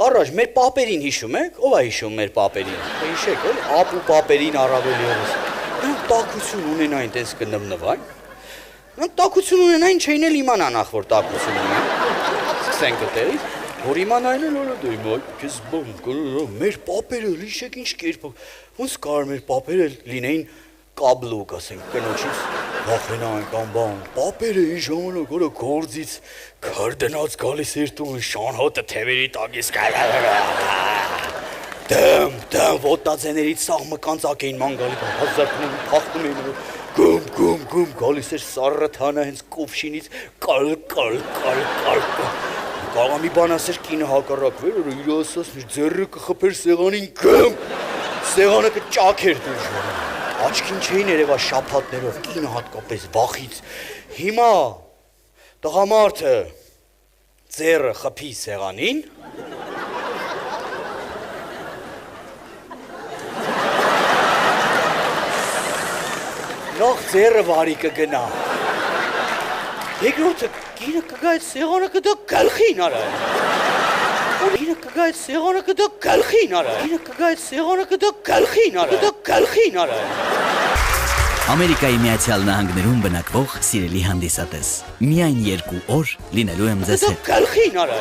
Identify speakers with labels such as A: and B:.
A: Առաջ մեր պապերին հիշում եք, ով է հիշում մեր պապերին, հիշեք, էլի, ապու պապերին առավել ևս, նրանք տաքություն ունենային, տես կնվնվային, նրանք տաքություն ունենային, չէին էլ իմանա նախ, որ տաքություն ունեն, սկսենք գտերից, որ իմանային էլ որը դույմ, քեզ բան, մեր պապերը, հիշեք ինչ կերպ, ոնց կար մեր պապերը լինեին կաբլուկ, ասենք, կնոջից վախենային կամ բան, պապերը ինչ ժամանակ որը գործից քարդնած գալիս էր տուն, շանհոտը թևերի տակից դեմ, ոտածեներից սաղ մկանցակ էին ման գալի, հազարդնում, թախտում էին, գում, գալիս էր սարրթանը հենց կովշինից կալ, կաղամի բան ասեր կինը հակառակվեր, որ իր ասասներ ձեռը կխպեր սեղանին գում, սեղանը կճաքեր դուր ժամանակ, աչքին չէին երևա շապատներով, կինը հատկապես վախից, հիմա տղամարդը ձեռը խփի սեղանին, նախ ձեռը վարի կգնա, երկրորդը կինը կգա այդ սեղանը կդա գլխին արա, կինը կգա այդ սեղանը կդա գլխին արա, կինը կգա այդ սեղանը կդա գլխին արա,
B: Ամերիկայի Միացյալ Նահանգներում բնակվող սիրելի հանդիսատես, միայն 2 օր լինելու եմ ձեզ հետ։
A: Գլխին արա,